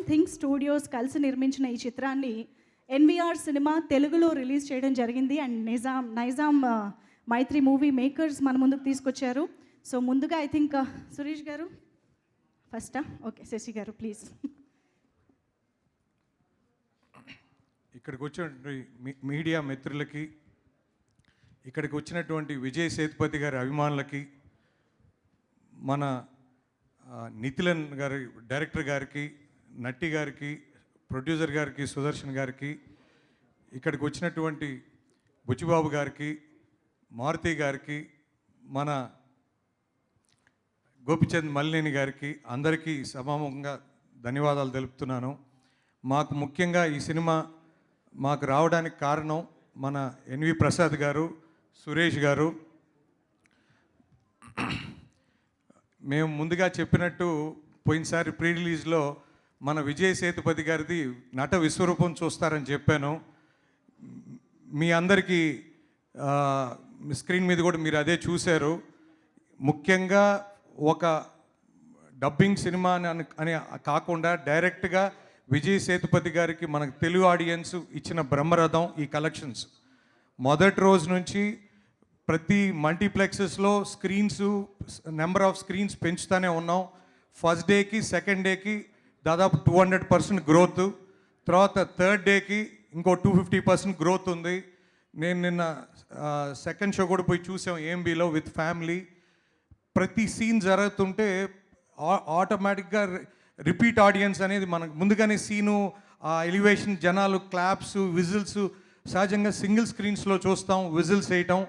Think studios కలిసి నిర్మించిన ఈ చిత్రాన్ని ఎన్విఆర్ సినిమా తెలుగులో రిలీజ్ చేయడం జరిగింది. And Nizam Mythri movie makers మన ముందుకు తీసుకొచ్చారు. సో ముందుగా ఐ థింక్ సురేష్ గారు ఫస్టా? ఓకే, శశి గారు ప్లీజ్. ఇక్కడికి వచ్చినటువంటి మీడియా మిత్రులకి, ఇక్కడికి వచ్చినటువంటి విజయ్ సేతుపతి గారి అభిమానులకి, మన నితిలన్ గారి డైరెక్టర్ గారికి, నట్టి గారికి, ప్రొడ్యూసర్ గారికి, సుదర్శన్ గారికి, ఇక్కడికి వచ్చినటువంటి బుచ్చిబాబు గారికి, మారుతి గారికి, మన గోపిచంద్ మల్లినేని గారికి అందరికీ సమాముఖంగా ధన్యవాదాలు తెలుపుతున్నాను. మాకు ముఖ్యంగా ఈ సినిమా మాకు రావడానికి కారణం మన ఎన్వి ప్రసాద్ గారు, సురేష్ గారు. మేము ముందుగా చెప్పినట్టు పోయినసారి ప్రీ రిలీజ్లో మన విజయ్ సేతుపతి గారిది నట విశ్వరూపం చూస్తారని చెప్పాను. మీ అందరికీ స్క్రీన్ మీద కూడా మీరు అదే చూశారు. ముఖ్యంగా ఒక డబ్బింగ్ సినిమా అని కాకుండా డైరెక్ట్గా విజయ్ సేతుపతి గారికి మనకు తెలుగు ఆడియన్స్ ఇచ్చిన బ్రహ్మరథం ఈ కలెక్షన్స్. మొదటి రోజు నుంచి ప్రతి మల్టీప్లెక్సెస్లో నెంబర్ ఆఫ్ స్క్రీన్స్ పెంచుతూనే ఉన్నాం. ఫస్ట్ డేకి సెకండ్ డేకి దాదాపు 200% గ్రోత్, తర్వాత థర్డ్ డేకి ఇంకో 250% గ్రోత్ ఉంది. నేను నిన్న సెకండ్ షో కూడా పోయి చూసాం ఏఎంబీలో విత్ ఫ్యామిలీ. ప్రతి సీన్ జరుగుతుంటే ఆటోమేటిక్గా రిపీట్ ఆడియన్స్ అనేది మనకు ముందుగానే సీను, ఆ ఎలివేషన్, జనాలు, క్లాప్స్, విజిల్స్ సహజంగా సింగిల్ స్క్రీన్స్లో చూస్తాం విజిల్స్ వేయటం,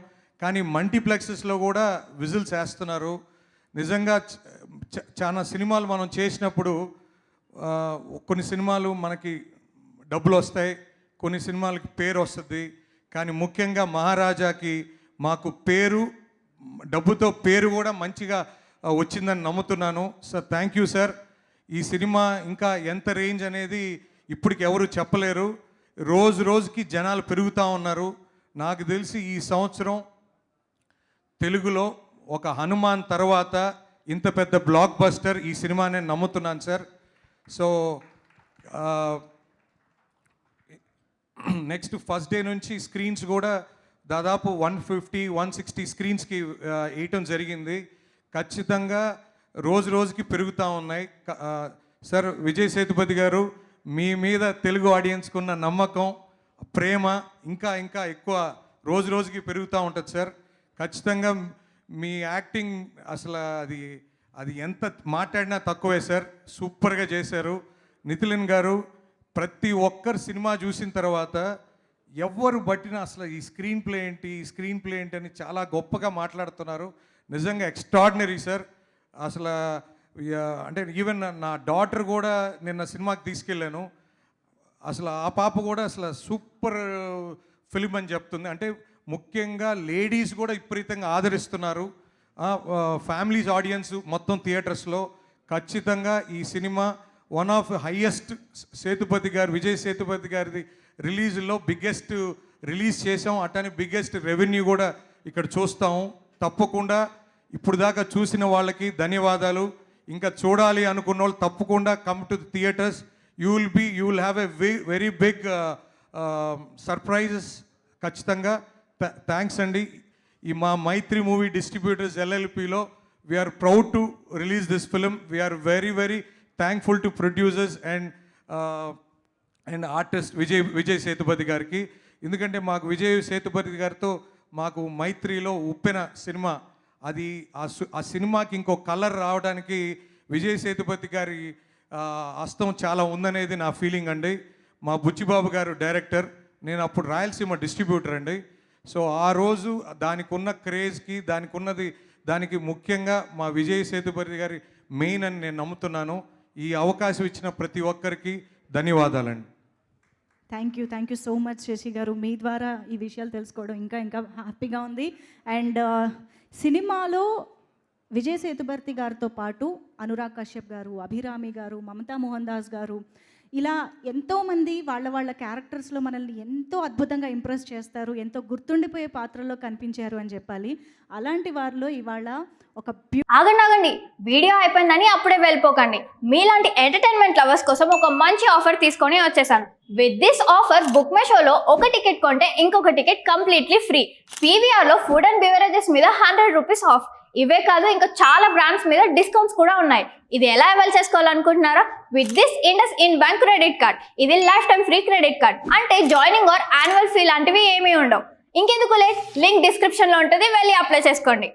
కానీ మల్టీప్లెక్సెస్లో కూడా విజిల్స్ వేస్తున్నారు. నిజంగా చాలా సినిమాలు మనం చేసినప్పుడు కొన్ని సినిమాలు మనకి డబ్బులు వస్తాయి, కొన్ని సినిమాలకి పేరు వస్తుంది. కానీ ముఖ్యంగా మహారాజాకి మాకు పేరు, డబ్బుతో పేరు కూడా మంచిగా వచ్చిందని నమ్ముతున్నాను. Sir thank you sir. ఈ సినిమా ఇంకా ఎంత రేంజ్ అనేది ఇప్పటికి ఎవరు చెప్పలేరు. రోజు రోజుకి జనాలు పెరుగుతూ ఉన్నారు. నాకు తెలిసి ఈ సంవత్సరం తెలుగులో ఒక హనుమాన్ తర్వాత ఇంత పెద్ద బ్లాక్ బస్టర్ ఈ సినిమానే నమ్ముతున్నాను sir. So next first day నుంచి స్క్రీన్స్ కూడా దాదాపు 150-160 స్క్రీన్స్కి వేయటం జరిగింది. ఖచ్చితంగా రోజు రోజుకి పెరుగుతూ ఉన్నాయి. సార్ విజయ్ సేతుపతి గారు, మీ మీద తెలుగు ఆడియన్స్కి ఉన్న నమ్మకం, ప్రేమ ఇంకా ఇంకా ఎక్కువ రోజు రోజుకి పెరుగుతూ ఉంటుంది సార్. ఖచ్చితంగా మీ యాక్టింగ్ అసలు అది ఎంత మాట్లాడినా తక్కువే సార్. సూపర్గా చేశారు. నితిలన్ గారు, ప్రతి ఒక్కరు సినిమా చూసిన తర్వాత ఎవ్వరు బట్టినా అసలు ఈ స్క్రీన్ ప్లే ఏంటి అని చాలా గొప్పగా మాట్లాడుతున్నారు. నిజంగా ఎక్స్ట్రాడినరీ సార్. అసలు అంటే ఈవెన్ నా డాటర్ కూడా నిన్న సినిమాకి తీసుకెళ్ళాను. అసలు ఆ పాప కూడా అసలు సూపర్ ఫిలిం అని చెప్తుంది. అంటే ముఖ్యంగా లేడీస్ కూడా విపరీతంగా ఆదరిస్తున్నారు. ఫ్యామిలీస్ ఆడియన్స్ మొత్తం థియేటర్స్లో. ఖచ్చితంగా ఈ cinema one of highest Vijay Sethupathi గారిది రిలీజ్లో బిగ్గెస్ట్ రిలీజ్ చేసాం. అట్టని బిగ్గెస్ట్ రెవెన్యూ కూడా ఇక్కడ చూస్తాము. తప్పకుండా ఇప్పుడు దాకా చూసిన వాళ్ళకి ధన్యవాదాలు. ఇంకా చూడాలి అనుకున్న వాళ్ళు తప్పకుండా come to the theatres. You will have a very big surprises. ఖచ్చితంగా థ్యాంక్స్ అండి. ఈ మా మైత్రి మూవీ డిస్ట్రిబ్యూటర్స్ LLPలో we are proud to release this film. We are very very thankful to producers and artist Vijay Sethupathi గారికి. ఎందుకంటే మాకు విజయ్ సేతుపతి గారితో మాకు మైత్రిలో ఉప్పెన సినిమా, అది ఆ సినిమాకి ఇంకో కలర్ రావడానికి విజయ్ సేతుపతి గారి హస్తం చాలా ఉందనేది నా ఫీలింగ్ అండి. మా బుచ్చిబాబు గారు డైరెక్టర్, నేను అప్పుడు రాయలసీమ డిస్ట్రిబ్యూటర్ అండి. సో ఆ రోజు దానికి ఉన్న క్రేజ్కి దానికి ముఖ్యంగా మా విజయ్ సేతుపతి గారి మెయిన్ అని నేను నమ్ముతున్నాను. ఈ అవకాశం ఇచ్చిన ప్రతి ఒక్కరికి ధన్యవాదాలండి. Thank you so much Sasi garu. మీ ద్వారా ఈ విషయాలు తెలుసుకోవడం ఇంకా ఇంకా హ్యాపీగా ఉంది. అండ్ సినిమాలో విజయ్ సేతుపతి గారితో పాటు అనురాగ్ కశ్యప్ గారు, అభిరామి గారు, మమతా మోహన్ దాస్ గారు, ఇలా ఎంతోమంది వాళ్ళ క్యారెక్టర్స్లో మనల్ని ఎంతో అద్భుతంగా ఇంప్రెస్ చేస్తారు, ఎంతో గుర్తుండిపోయే పాత్రలో కనిపించారు అని చెప్పాలి. అలాంటి వారిలో ఇవాళ ఒక ఆగండి, వీడియో అయిపోయిందని అప్పుడే వెళ్ళిపోకండి. మీలాంటి ఎంటర్టైన్మెంట్ లవర్స్ కోసం ఒక మంచి ఆఫర్ తీసుకొని వచ్చేసాను. With this offer book my షోలో ఒక టికెట్ కొంటే ఇంకొక టికెట్ కంప్లీట్లీ ఫ్రీ. పీవీఆర్లో ఫుడ్ అండ్ బెవరేజెస్ మీద 100 రూపీస్ ఆఫ్. ఇవే కాదు, ఇంకా చాలా బ్రాండ్స్ మీద డిస్కౌంట్స్ కూడా ఉన్నాయి. ఇది ఎలా అవైల్ చేసుకోవాలనుకుంటున్నారా? With this IndusInd bank credit card. ఇది lifetime free credit card. అంటే జాయినింగ్ ఆర్ యాన్యువల్ ఫీ లాంటివి ఏమీ ఉండవు. ఇంకెందుకు లేట్, లింక్ డిస్క్రిప్షన్లో ఉంటుంది, వెళ్ళి అప్లై చేసుకోండి.